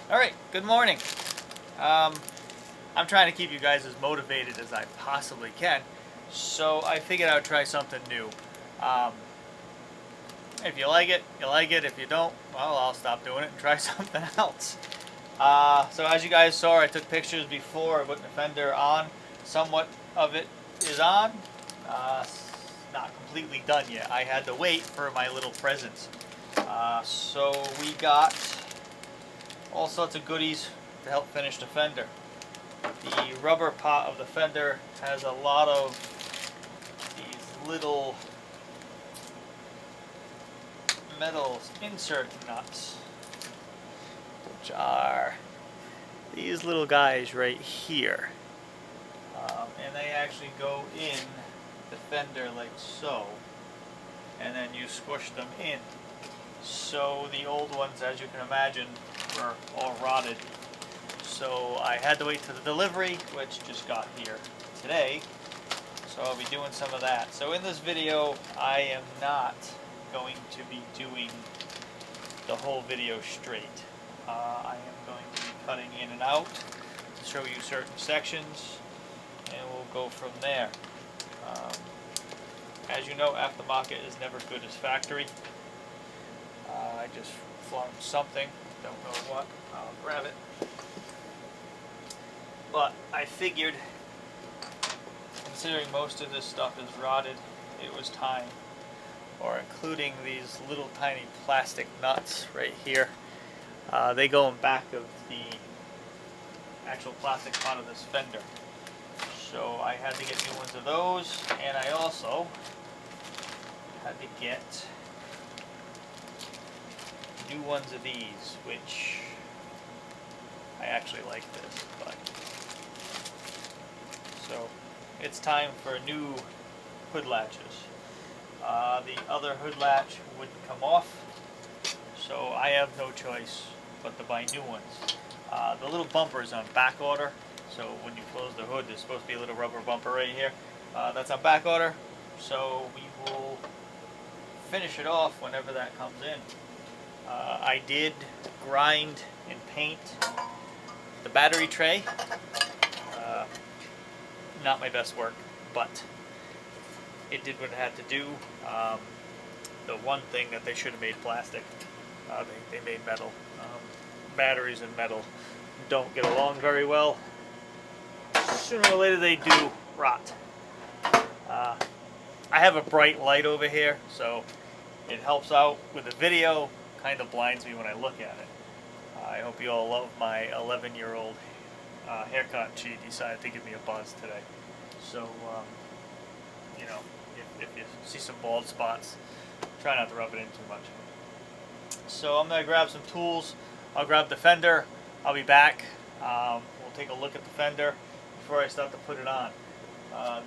Alright, good morning. I'm trying to keep you guys as motivated as I possibly can, so I figured I would try something new. Um, if you like it, you like it. If you don't, well, I'll stop doing it and try something else. So as you guys saw, I took pictures before of putting the fender on. Somewhat of it is on. Not completely done yet. I had to wait for my little presents. So we got all sorts of goodies to help finish the fender. The rubber part of the fender has a lot of these little metal insert nuts, which are these little guys right here. And they actually go in the fender like so, and then you squish them in. So the old ones, as you can imagine, were all rotted. So I had to wait to the delivery, which just got here today. So I'll be doing some of that. So in this video, I am not going to be doing the whole video straight. I am going to be cutting in and out to show you certain sections, and we'll go from there. As you know, aftermarket is never good as factory. I just flunked something, don't know what, I'll grab it. But I figured, considering most of this stuff is rotted, it was time. Or including these little tiny plastic nuts right here. They go in back of the actual plastic part of this fender. So I had to get new ones of those, and I also had to get new ones of these, which I actually like this, but so it's time for new hood latches. The other hood latch wouldn't come off, so I have no choice but to buy new ones. The little bumper is on back order, so when you close the hood there's supposed to be a little rubber bumper right here. That's on back order, so we will finish it off whenever that comes in. I did grind and paint the battery tray. Not my best work, but it did what it had to do. The one thing that they should have made plastic, they made metal. Batteries and metal don't get along very well. Sooner or later they do rot. I have a bright light over here, so it helps out with the video, kind of blinds me when I look at it. I hope you all love my 11-year-old haircut. She decided to give me a buzz today. So, you know, if you see some bald spots, try not to rub it in too much. So I'm going to grab some tools. I'll grab the fender. I'll be back. We'll take a look at the fender before I start to put it on.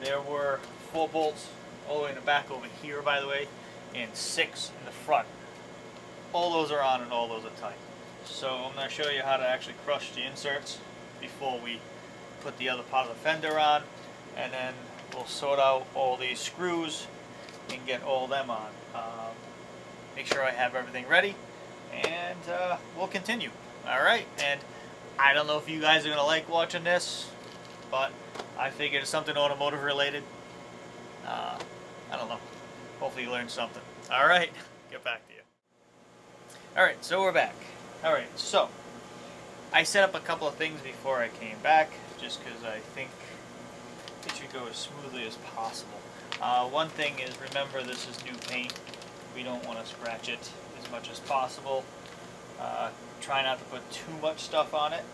There were 4 bolts all the way in the back over here, by the way, and 6 in the front. All those are on and all those are tight. So I'm going to show you how to actually crush the inserts before we put the other part of the fender on, and then we'll sort out all these screws and get all them on. Make sure I have everything ready, and we'll continue. Alright, and I don't know if you guys are going to like watching this, but I figured it's something automotive related. I don't know. Hopefully you learned something. Alright, get back to you. Alright, so we're back. Alright, so I set up a couple of things before I came back, just because I think it should go as smoothly as possible. One thing is, remember, this is new paint. We don't want to scratch it as much as possible. Try not to put too much stuff on it.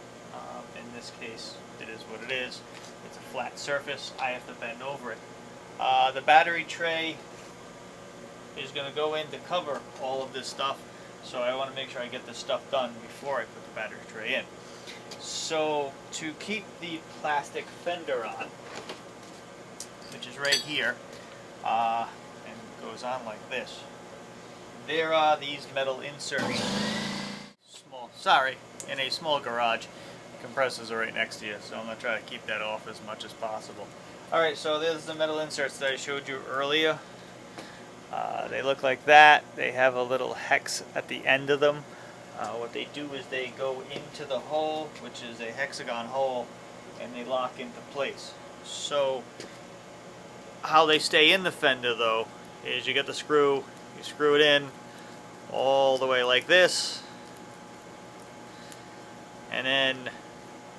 In this case, it is what it is. It's a flat surface. I have to bend over it. The battery tray is going to go in to cover all of this stuff, so I want to make sure I get this stuff done before I put the battery tray in. So to keep the plastic fender on, which is right here, and goes on like this, there are these metal inserts. In a small garage. Compressors are right next to you, so I'm going to try to keep that off as much as possible. Alright, so there's the metal inserts that I showed you earlier. They look like that. They have a little hex at the end of them. What they do is they go into the hole, which is a hexagon hole, and they lock into place. So how they stay in the fender though is you get the screw, you screw it in all the way like this, and then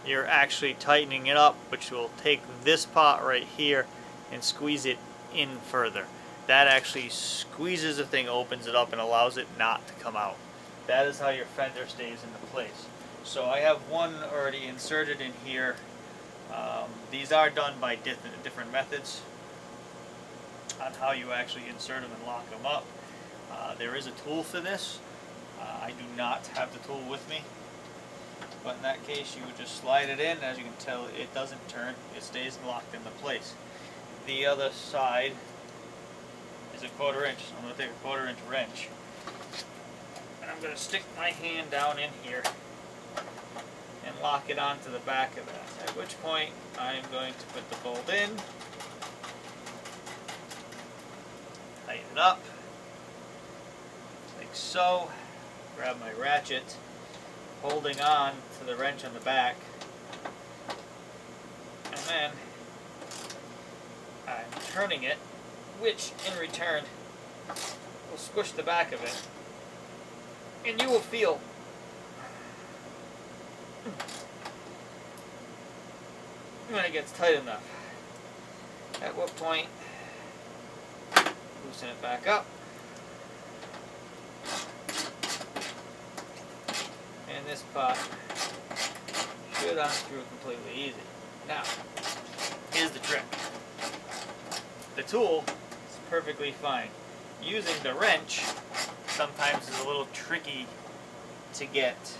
you're actually tightening it up, which will take this part right here and squeeze it in further. That actually squeezes the thing, opens it up, and allows it not to come out. That is how your fender stays into place. So I have one already inserted in here. These are done by different methods on how you actually insert them and lock them up. There is a tool for this. I do not have the tool with me, but in that case you would just slide it in. As you can tell, it doesn't turn, it stays locked into place. The other side is a 1/4 inch, so I'm going to take a 1/4 inch wrench, and I'm going to stick my hand down in here and lock it onto the back of that, at which point I'm going to put the bolt in, tighten it up, like so, grab my ratchet, holding on to the wrench on the back, and then I'm turning it, which in return will squish the back of it, and you will feel when it gets tight enough. At what point, loosen it back up, and this part should unscrew completely easy. Now, here's the trick. The tool is perfectly fine. Using the wrench sometimes is a little tricky to get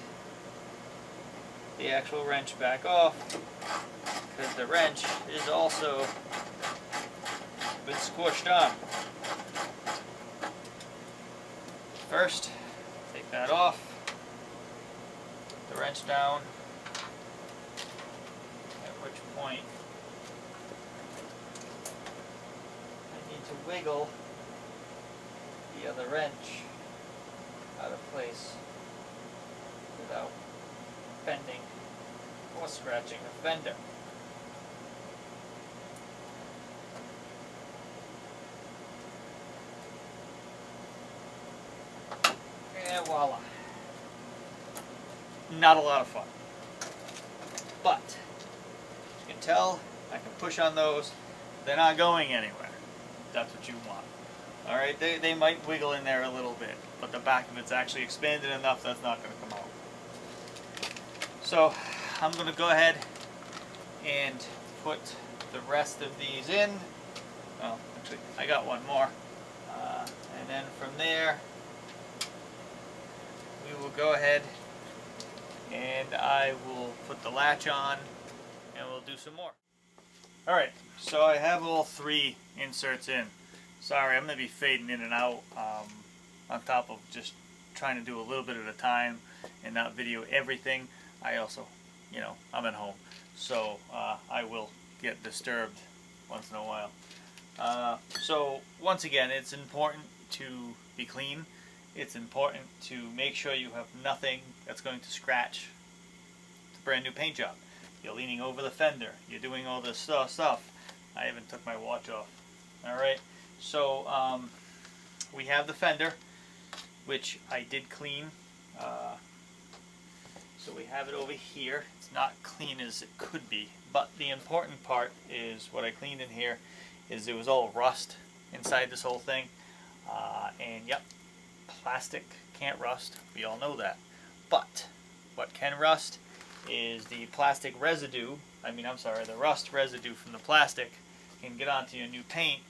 the actual wrench back off, because the wrench is also been squished on. First, take that off, put the wrench down, at which point I need to wiggle the other wrench out of place without bending or scratching the fender. And voila. Not a lot of fun. But, as you can tell, I can push on those. They're not going anywhere. That's what you want. Alright, they might wiggle in there a little bit, but the back of it's actually expanded enough that's not going to come out. So, I'm going to go ahead and put the rest of these in. Well, actually, I got one more. And then from there, we will go ahead and I will put the latch on and we'll do some more. Alright, so I have all 3 inserts in. Sorry, I'm going to be fading in and out on top of just trying to do a little bit at a time and not video everything. I also, you know, I'm at home, so I will get disturbed once in a while. So once again, it's important to be clean. It's important to make sure you have nothing that's going to scratch the brand new paint job. You're leaning over the fender. You're doing all this stuff. I even took my watch off. Alright, so we have the fender, which I did clean. So we have it over here. It's not clean as it could be, but the important part is what I cleaned in here is it was all rust inside this whole thing. And yep, plastic can't rust. We all know that. But what can rust is the plastic residue. The rust residue from the plastic can get onto your new paint,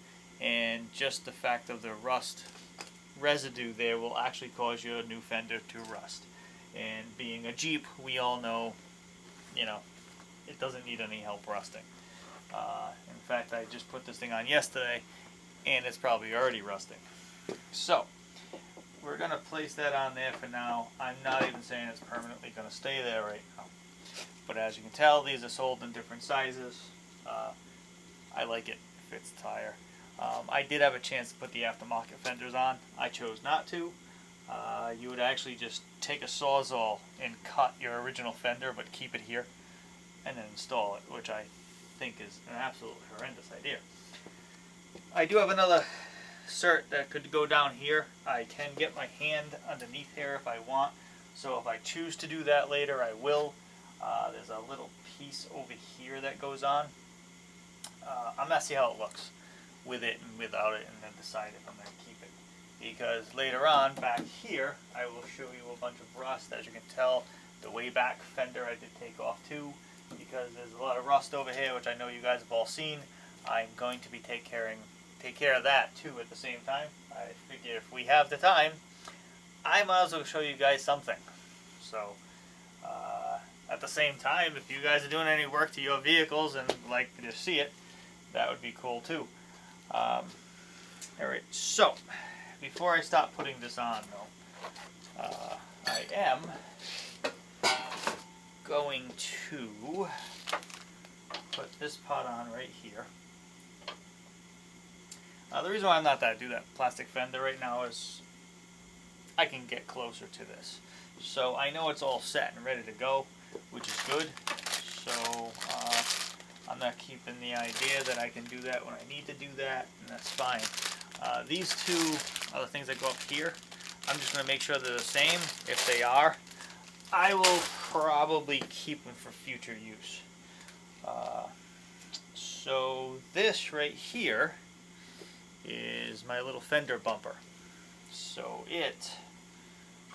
and just the fact of the rust residue there will actually cause your new fender to rust. And being a Jeep, we all know, you know, it doesn't need any help rusting. In fact, I just put this thing on yesterday, and it's probably already rusting. So, we're going to place that on there for now. I'm not even saying it's permanently going to stay there right now. But as you can tell, these are sold in different sizes. I like it. It fits the tire. I did have a chance to put the aftermarket fenders on. I chose not to. you would actually just take a Sawzall and cut your original fender, but keep it here, and then install it, which I think is an absolutely horrendous idea. I do have another cert that could go down here. I can get my hand underneath here if I want, so if I choose to do that later, I will. There's a little piece over here that goes on. I'm going to see how it looks with it and without it, and then decide if I'm going to keep it. Because later on, back here, I will show you a bunch of rust. As you can tell, the way back fender I did take off too, because there's a lot of rust over here, which I know you guys have all seen. I'm going to be take care of that too at the same time. I figure if we have the time, I might as well show you guys something. So, at the same time, if you guys are doing any work to your vehicles and like to see it, that would be cool too. Alright, so, before I stop putting this on though, I am going to put this pot on right here. The reason why I'm not that do that plastic fender right now is I can get closer to this. So I know it's all set and ready to go, which is good. So I'm not keeping the idea that I can do that when I need to do that, and that's fine. These two other things that go up here, I'm just going to make sure they're the same. If they are, I will probably keep them for future use. So this right here is my little fender bumper. So it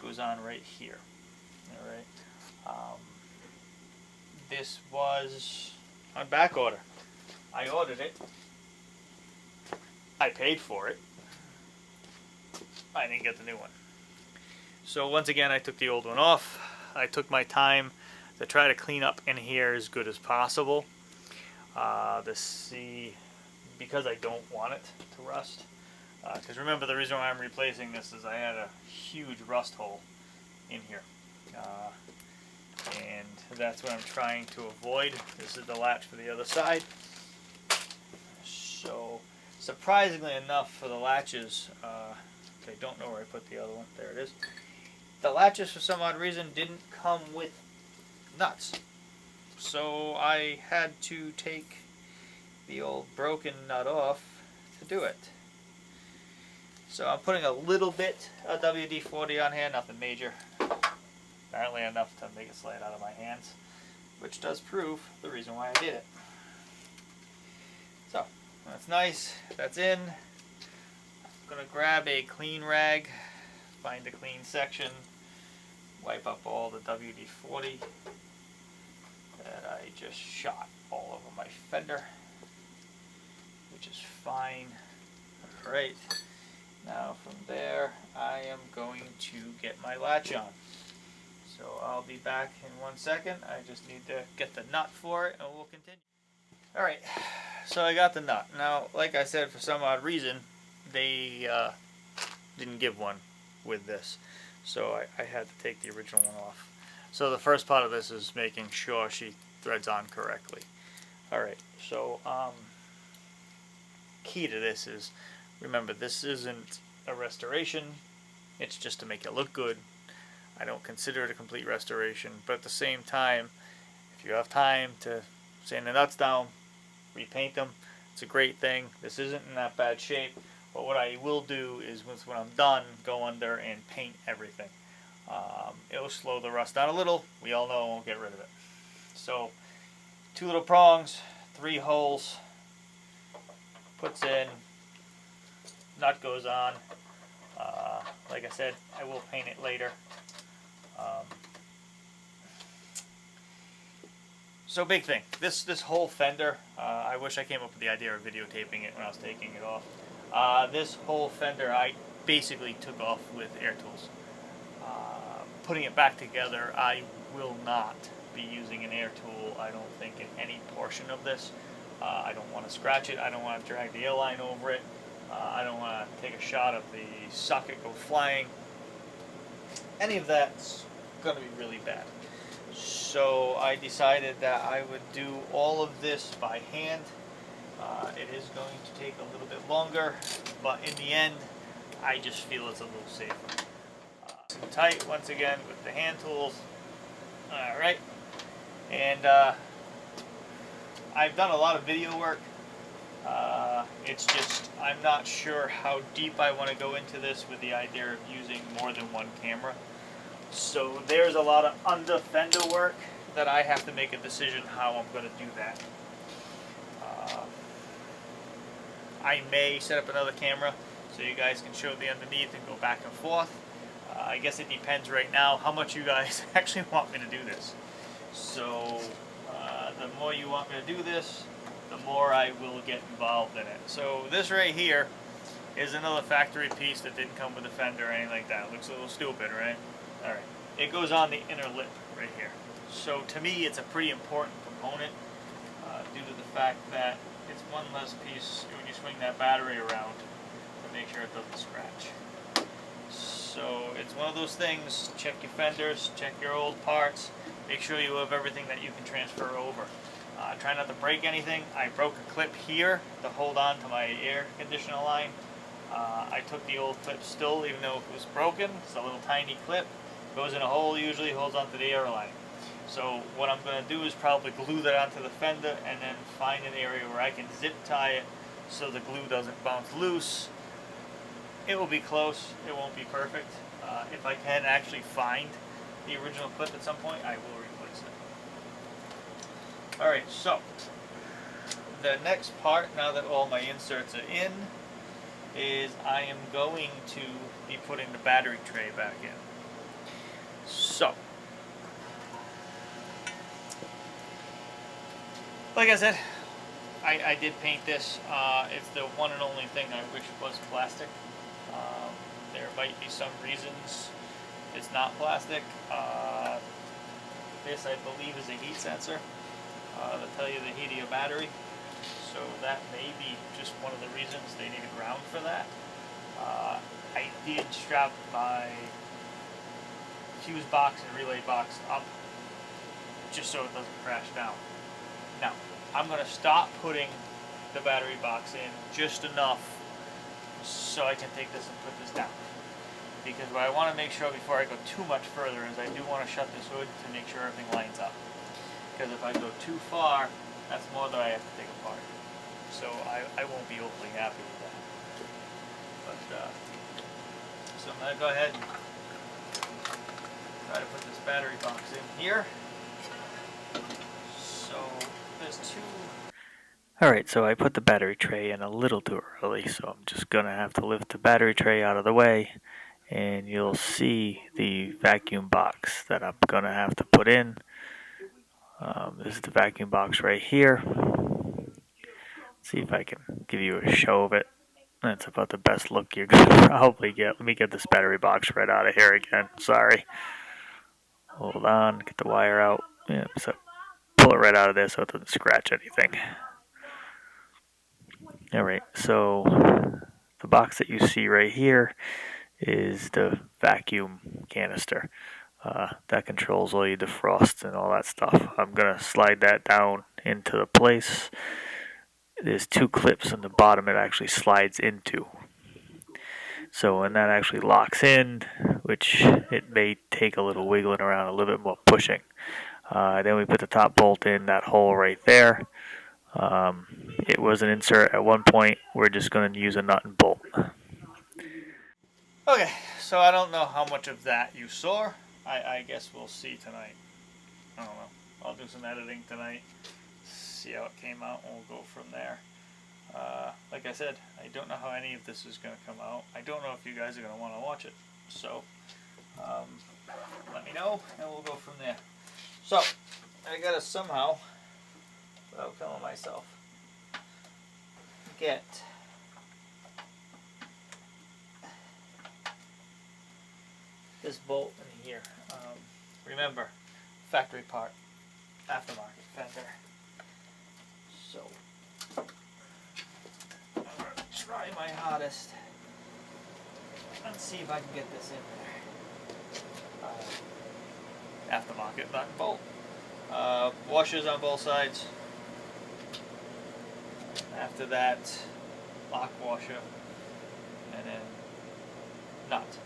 goes on right here. Alright. This was on back order. I ordered it. I paid for it. I didn't get the new one. So once again, I took the old one off. I took my time to try to clean up in here as good as possible. Because I don't want it to rust. Because remember, the reason why I'm replacing this is I had a huge rust hole in here. And that's what I'm trying to avoid. This is the latch for the other side. So, surprisingly enough for the latches, I don't know where I put the other one. There it is. The latches, for some odd reason, didn't come with nuts. So I had to take the old broken nut off to do it. So I'm putting a little bit of WD-40 on here, nothing major. Apparently enough to make it slide out of my hands, which does prove the reason why I did it. So, that's nice, that's in. I'm going to grab a clean rag, find a clean section, wipe up all the WD-40 that I just shot all over my fender, which is fine. Alright, now from there I am going to get my latch on. So I'll be back in 1 second. I just need to get the nut for it and we'll continue. Alright, so I got the nut. Now, like I said, for some odd reason, they didn't give one with this. So I had to take the original one off. So the first part of this is making sure she threads on correctly. Alright, so key to this is, remember, this isn't a restoration. It's just to make it look good. I don't consider it a complete restoration, but at the same time, if you have time to sand the nuts down, repaint them, it's a great thing. This isn't in that bad shape, but what I will do is when I'm done, go under and paint everything. It will slow the rust down a little. We all know it won't get rid of it. So 2 little prongs, 3 holes, puts in, nut goes on. Like I said, I will paint it later. So big thing, this whole fender, I wish I came up with the idea of videotaping it when I was taking it off. This whole fender I basically took off with air tools. Putting it back together, I will not be using an air tool, I don't think, in any portion of this. I don't want to scratch it, I don't want to drag the air line over it, I don't want to take a shot of the socket go flying. Any of that's going to be really bad. So I decided that I would do all of this by hand. It is going to take a little bit longer, but in the end, I just feel it's a little safer. and tight once again with the hand tools. Alright, and I've done a lot of video work. It's just I'm not sure how deep I want to go into this with the idea of using more than one camera. So there's a lot of under fender work that I have to make a decision how I'm going to do that. I may set up another camera so you guys can show the underneath and go back and forth. I guess it depends right now how much you guys actually want me to do this. So the more you want me to do this, the more I will get involved in it. So this right here is another factory piece that didn't come with a fender or anything like that. It looks a little stupid, right? Alright. It goes on the inner lip right here. So to me it's a pretty important component due to the fact that it's one less piece when you swing that battery around to make sure it doesn't scratch. So it's one of those things, check your fenders, check your old parts, make sure you have everything that you can transfer over. Try not to break anything. I broke a clip here to hold on to my air conditioner line. I took the old clip still, even though it was broken. It's a little tiny clip. Goes in a hole usually, holds onto the air line. So what I'm going to do is probably glue that onto the fender and then find an area where I can zip tie it so the glue doesn't bounce loose. It will be close. It won't be perfect. If I can actually find the original clip at some point, I will replace it. Alright, so the next part, now that all my inserts are in, is I am going to be putting the battery tray back in. So, like I said, I did paint this. It's the one and only thing I wish was plastic. There might be some reasons it's not plastic. This, I believe, is a heat sensor to tell you the heat of your battery. So that may be just one of the reasons they need a ground for that. I did strap my fuse box and relay box up just so it doesn't crash down. Now, I'm going to stop putting the battery box in just enough so I can take this and put this down. Because what I want to make sure before I go too much further is I do want to shut this hood to make sure everything lines up. Because if I go too far, that's more than I have to take apart. So I won't be overly happy with that. But, so I'm going to go ahead and try to put this battery box in here. So there's two. Alright, so I put the battery tray in a little too early, so I'm just going to have to lift the battery tray out of the way, and you'll see the vacuum box that I'm going to have to put in. This is the vacuum box right here. See if I can give you a show of it. That's about the best look you're going to probably get. Let me get this battery box right out of here again. Sorry. Hold on, get the wire out. Yeah, so pull it right out of there so it doesn't scratch anything. Alright, so the box that you see right here is the vacuum canister. That controls all your defrost and all that stuff. I'm going to slide that down into the place. There's two clips on the bottom it actually slides into. So when that actually locks in, which it may take a little wiggling around, a little bit more pushing. Then we put the top bolt in that hole right there. It was an insert at one point. We're just going to use a nut and bolt. Okay, so I don't know how much of that you saw. I guess we'll see tonight. I don't know. I'll do some editing tonight, see how it came out, and we'll go from there. Like I said, I don't know how any of this is going to come out. I don't know if you guys are going to want to watch it. So, let me know, and we'll go from there. So, I got to somehow, without killing myself, get this bolt in here. Remember, factory part, aftermarket fender. So, I'm going to try my hardest and see if I can get this in there. Aftermarket nut and bolt. Washers on both sides. After that, lock washer, and then nut.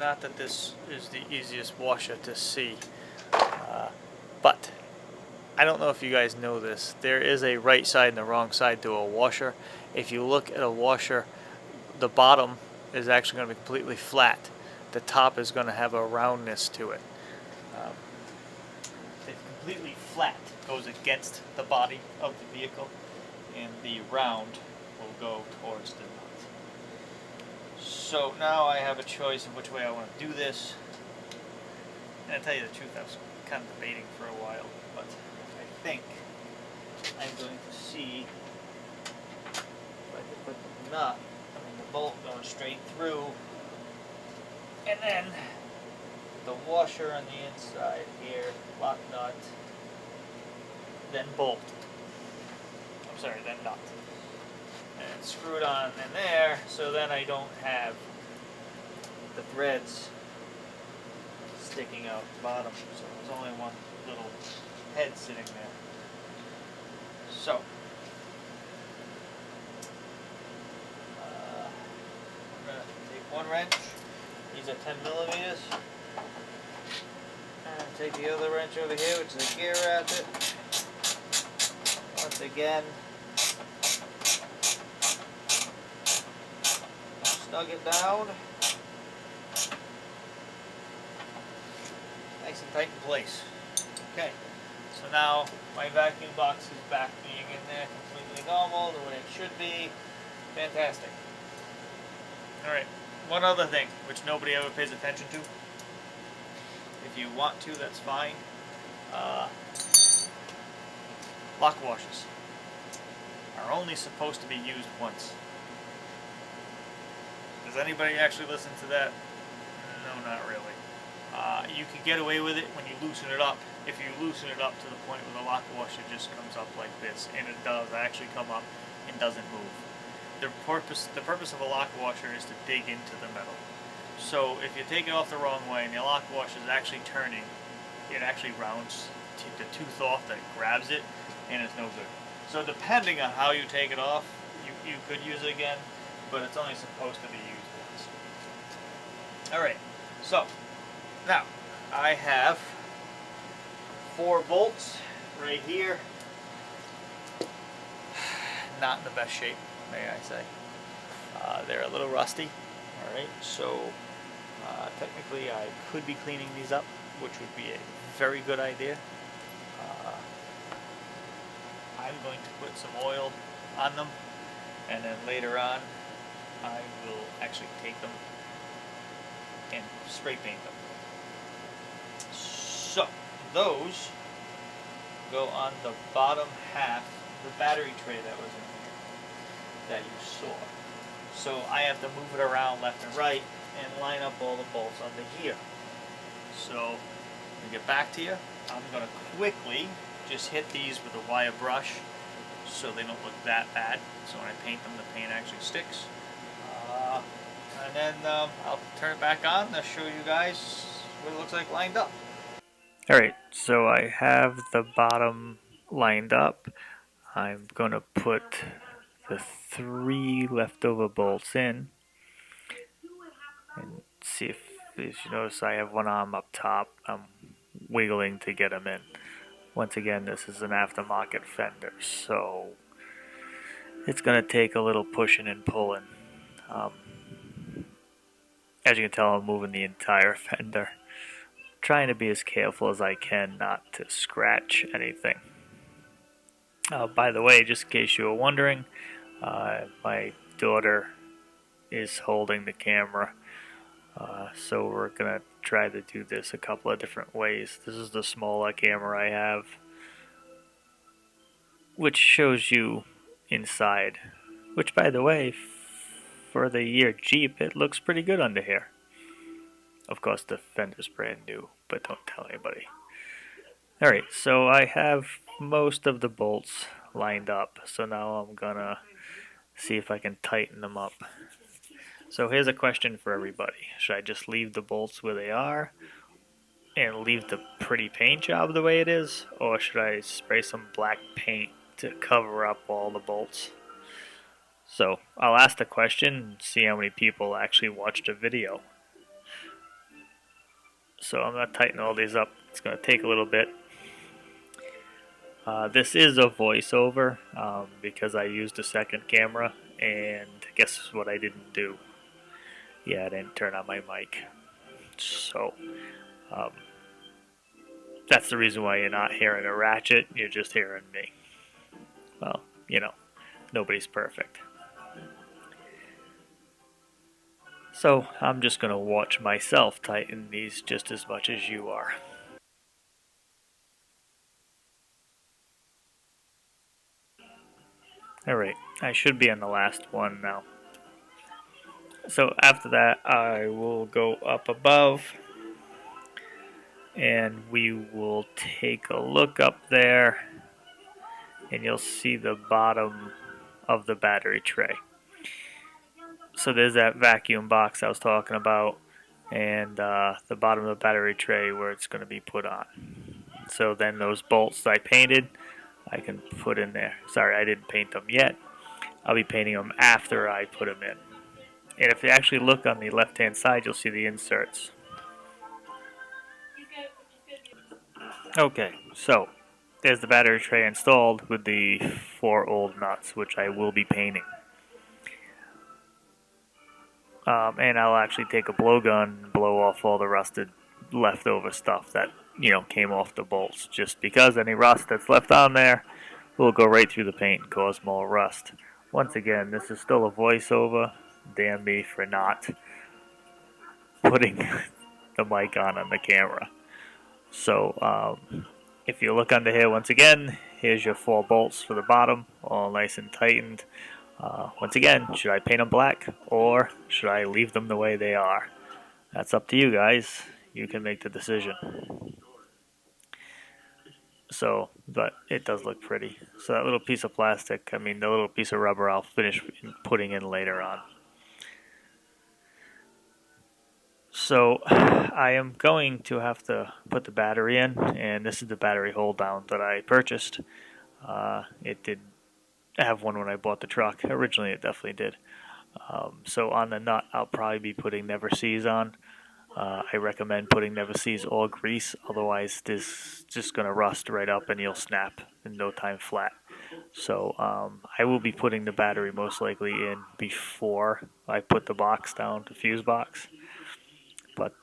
not that this is the easiest washer to see, but I don't know if you guys know this. There is a right side and a wrong side to a washer. If you look at a washer, the bottom is actually going to be completely flat. The top is going to have a roundness to it. It's completely flat, goes against the body of the vehicle, and the round will go towards the nut. So now I have a choice of which way I want to do this. And to tell you the truth, I was kind of debating for a while, but I think I'm going to see if I can put the nut, the bolt going straight through, and then the washer on the inside here, lock nut, then bolt. I'm sorry, then nut. And screw it on in there, so then I don't have the threads sticking out the bottom. So there's only one little head sitting there. So I'm going to take one wrench. These are 10 millimeters. And take the other wrench over here, which is a gear ratchet. Once again, snug it down. Nice and tight in place. Okay, so now my vacuum box is back being in there completely normal, the way it should be. Fantastic. Alright, one other thing, which nobody ever pays attention to. If you want to, that's fine. Lock washers are only supposed to be used once. Does anybody actually listen to that? No, not really. You can get away with it when you loosen it up. If you loosen it up to the point where the lock washer just comes up like this, and it does actually come up and doesn't move. The purpose of a lock washer is to dig into the metal. So if you take it off the wrong way and the lock washer is actually turning, it actually rounds the tooth off that grabs it, and it's no good. So depending on how you take it off, you could use it again, but it's only supposed to be used once. Alright, so now I have 4 bolts right here. Not in the best shape, may I say. They're a little rusty. Alright, so technically I could be cleaning these up, which would be a very good idea. I'm going to put some oil on them, and then later on I will actually take them and spray paint them. So those go on the bottom half of the battery tray that was in here that you saw. So I have to move it around left and right and line up all the bolts under here. So when we get back to you, I'm going to quickly just hit these with a wire brush so they don't look that bad. So when I paint them, the paint actually sticks. And then I'll turn it back on to show you guys what it looks like lined up. Alright, so I have the bottom lined up. I'm going to put the 3 leftover bolts in. And see if you notice I have one arm up top. I'm wiggling to get them in. Once again, this is an aftermarket fender, so it's going to take a little pushing and pulling. As you can tell, I'm moving the entire fender. Trying to be as careful as I can not to scratch anything. By the way, just in case you were wondering, my daughter is holding the camera. So we're going to try to do this a couple of different ways. This is the smaller camera I have, which shows you inside. Which, by the way, for the year Jeep, it looks pretty good under here. Of course, the fender's brand new, but don't tell anybody. Alright, so I have most of the bolts lined up. So now I'm going to see if I can tighten them up. So here's a question for everybody. Should I just leave the bolts where they are and leave the pretty paint job the way it is? Or should I spray some black paint to cover up all the bolts? So I'll ask the question and see how many people actually watched the video. So I'm going to tighten all these up. It's going to take a little bit. This is a voiceover because I used a second camera, and guess what I didn't do? Yeah, I didn't turn on my mic. So um, that's the reason why you're not hearing a ratchet, you're just hearing me. Well, you know, nobody's perfect. So I'm just going to watch myself tighten these just as much as you are. Alright, I should be on the last one now. So after that, I will go up above, and we will take a look up there, and you'll see the bottom of the battery tray. So there's that vacuum box I was talking about, and the bottom of the battery tray where it's going to be put on. So then those bolts I painted, I can put in there. Sorry, I didn't paint them yet. I'll be painting them after I put them in. And if you actually look on the left-hand side, you'll see the inserts. Okay, so there's the battery tray installed with the 4 old nuts, which I will be painting. And I'll actually take a blowgun and blow off all the rusted leftover stuff that, came off the bolts. Just because any rust that's left on there will go right through the paint and cause more rust. Once again, this is still a voiceover. Damn me for not putting the mic on the camera. So if you look under here once again, here's your 4 bolts for the bottom, all nice and tightened. Once again, should I paint them black or should I leave them the way they are? That's up to you guys. You can make the decision. So, but it does look pretty. So that little piece of plastic, the little piece of rubber I'll finish putting in later on. So I am going to have to put the battery in, and this is the battery hold down that I purchased. It did have one when I bought the truck. Originally it definitely did. So on the nut I'll probably be putting Never Seas on. I recommend putting Never Seas or grease, otherwise this just going to rust right up and you'll snap in no time flat. So I will be putting the battery most likely in before I put the box down, the fuse box. But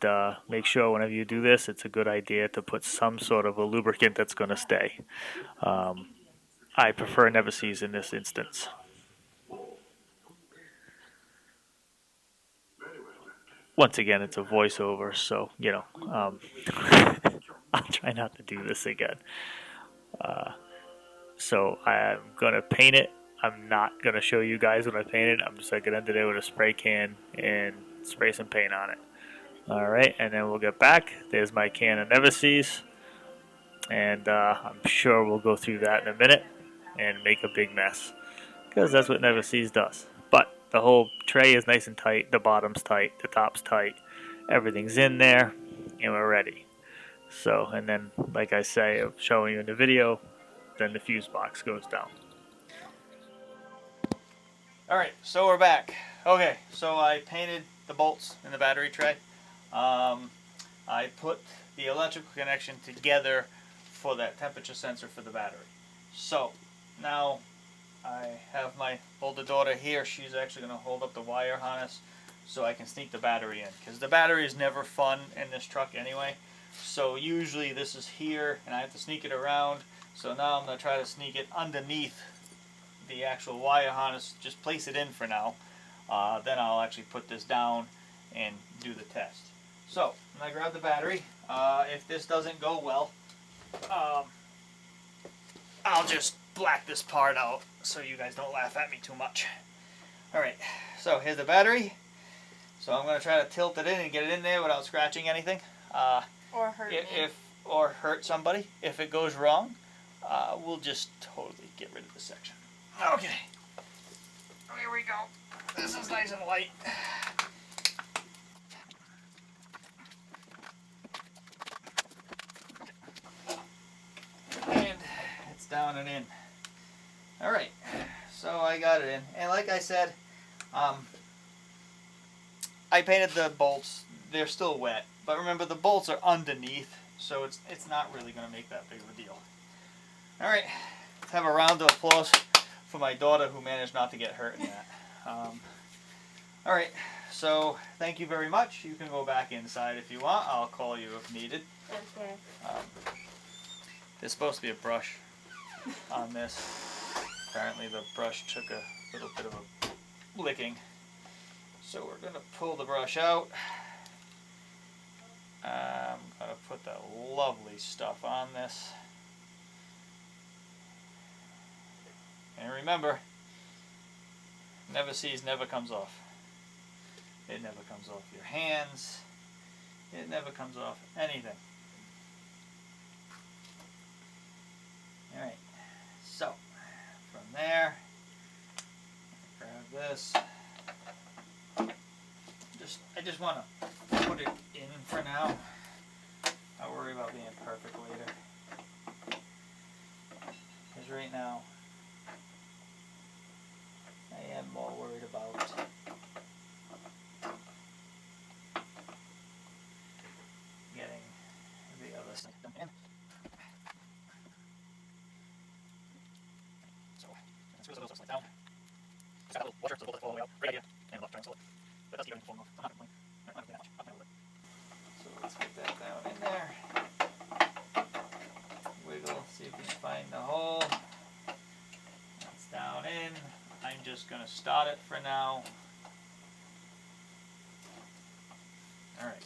make sure whenever you do this, it's a good idea to put some sort of a lubricant that's going to stay. I prefer Never Seas in this instance. Once again, it's a voiceover, so, I'll try not to do this again. So I'm going to paint it. I'm not going to show you guys when I paint it. I'm just going to get there with a spray can and spray some paint on it. Alright, and then we'll get back. There's my can of Never Seas. And I'm sure we'll go through that in a minute and make a big mess. Because that's what Never Seas does. But the whole tray is nice and tight. The bottom's tight. The top's tight. Everything's in there. And we're ready. So, and then, like I say, I'm showing you in the video, then the fuse box goes down. Alright, so we're back. Okay, so I painted the bolts in the battery tray. I put the electrical connection together for that temperature sensor for the battery. So, now I have my older daughter here. She's actually going to hold up the wire harness so I can sneak the battery in. Because the battery is never fun in this truck anyway. So usually this is here and I have to sneak it around. So now I'm going to try to sneak it underneath the actual wire harness. Just place it in for now. Then I'll actually put this down and do the test. So, I'm going to grab the battery. If this doesn't go well, I'll just black this part out so you guys don't laugh at me too much. Alright, so here's the battery. So I'm going to try to tilt it in and get it in there without scratching anything. Or hurt me. Or hurt somebody. If it goes wrong, we'll just totally get rid of the section. Okay. Here we go. This is nice and light. And it's down and in. Alright, so I got it in. And like I said, I painted the bolts. They're still wet, But remember, the bolts are underneath, so it's not really going to make that big of a deal. All right, let's have a round of applause for my daughter who managed not to get hurt in that. All right, so thank you very much. You can go back inside if you want. I'll call you if needed. Okay. There's supposed to be a brush on this. Apparently the brush took a little bit of a licking. So we're going to pull the brush out. I'm going to put that lovely stuff on this. And remember, never sees, never comes off. It never comes off your hands. It never comes off anything. Alright, so from there, grab this. I just want to put it in for now. I'll worry about being perfect later. Because right now, I am more worried about getting the other stuff done in. So, screw those upside down. It's got a little washer, so we'll let it all the way out. Great idea. And left turn slow. But that's even falling off. I'm not going to complain. I'm not going to that much. I'll handle it. So let's get that down in there. Wiggle, see if we can find the hole. That's down in. I'm just going to start it for now. Alright,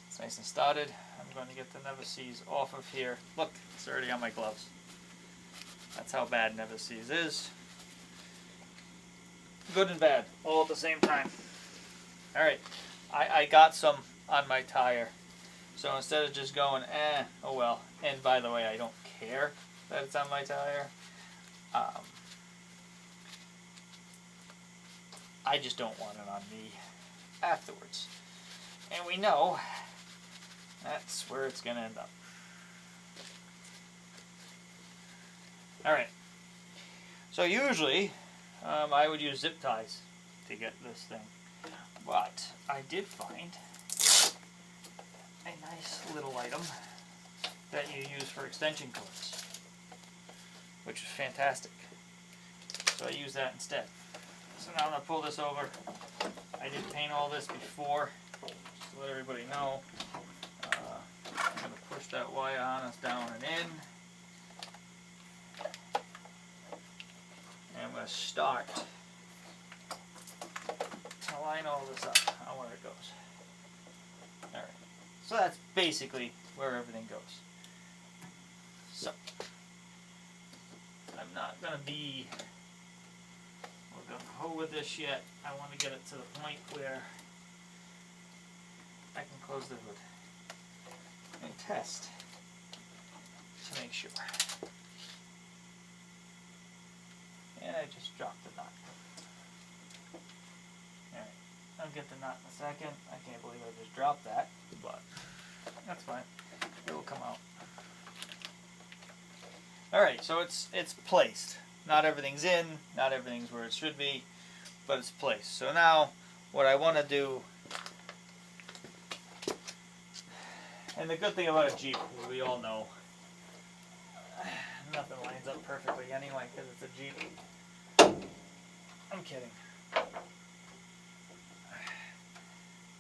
it's nice and started. I'm going to get the Never Sees off of here. Look, it's already on my gloves. That's how bad Never Sees is. Good and bad, all at the same time. Alright, I got some on my tire. So instead of just going, oh well. And by the way, I don't care that it's on my tire. I just don't want it on me afterwards. And we know that's where it's going to end up. Alright. So usually, I would use zip ties to get this thing. But I did find a nice little item that you use for extension cords, which is fantastic. So I use that instead. So now I'm going to pull this over. I did paint all this before, just to let everybody know. I'm going to push that wire harness down and in. And I'm going to start to line all this up on where it goes. Alright, so that's basically where everything goes. So, I'm not going to be gung-ho with this yet. I want to get it to the point where I can close the hood and test to make sure. And I just dropped the nut. Alright, I'll get the nut in a second. I can't believe I just dropped that, but that's fine. It will come out. Alright, so it's placed. Not everything's in, not everything's where it should be, but it's placed. So now, what I want to do, and the good thing about a Jeep, as we all know, nothing lines up perfectly anyway, because it's a Jeep. I'm kidding.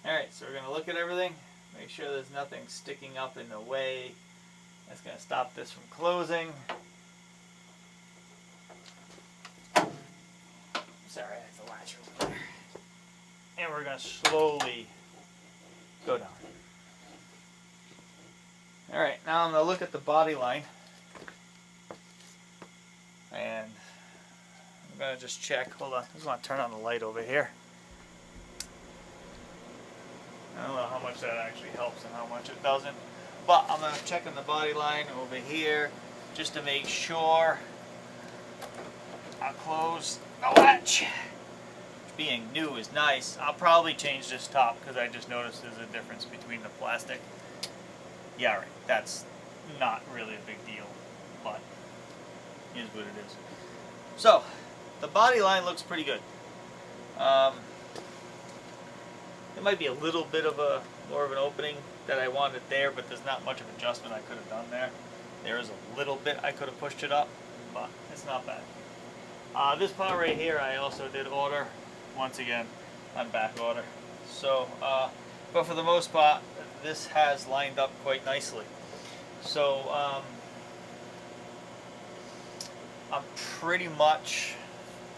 Alright, so we're going to look at everything, make sure there's nothing sticking up in the way. That's going to stop this from closing. Sorry, I have the latch over there. And we're going to slowly go down. Alright, now I'm going to look at the body line. And I'm going to just check. Hold on, I just want to turn on the light over here. I don't know how much that actually helps and how much it doesn't. But I'm going to check on the body line over here just to make sure. I'll close the latch. Being new is nice. I'll probably change this top because I just noticed there's a difference between the plastic. Yeah, right. That's not really a big deal, but it is what it is. So, the body line looks pretty good. There might be a little bit of more of an opening that I wanted there, but there's not much of adjustment I could have done there. There is a little bit I could have pushed it up, but it's not bad. This part right here I also did order, once again, on back order. So, but for the most part, this has lined up quite nicely. So, I'm pretty much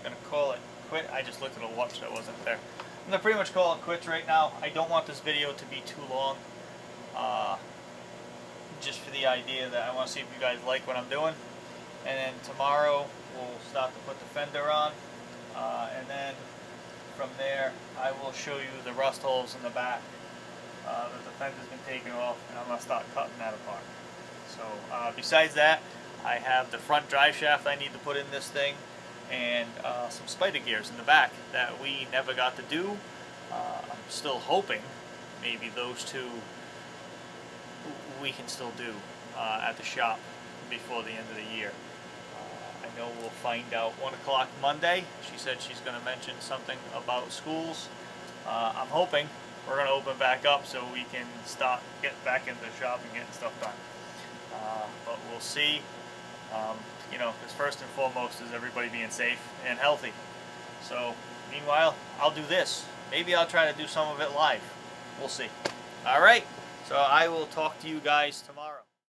going to call it quit. I just looked at a watch that wasn't there. I'm going to pretty much call it quits right now. I don't want this video to be too long. Just for the idea that I want to see if you guys like what I'm doing. And then tomorrow we'll start to put the fender on. And then from there I will show you the rust holes in the back that the fender's been taken off, and I'm going to start cutting that apart. So besides that, I have the front drive shaft I need to put in this thing, and some spider gears in the back that we never got to do. I'm still hoping maybe those two we can still do at the shop before the end of the year. I know we'll find out 1 o'clock Monday. She said she's going to mention something about schools. I'm hoping we're going to open back up so we can start getting back into the shop and getting stuff done. But we'll see. You know, because first and foremost is everybody being safe and healthy. So meanwhile, I'll do this. Maybe I'll try to do some of it live. We'll see. All right. So I will talk to you guys tomorrow.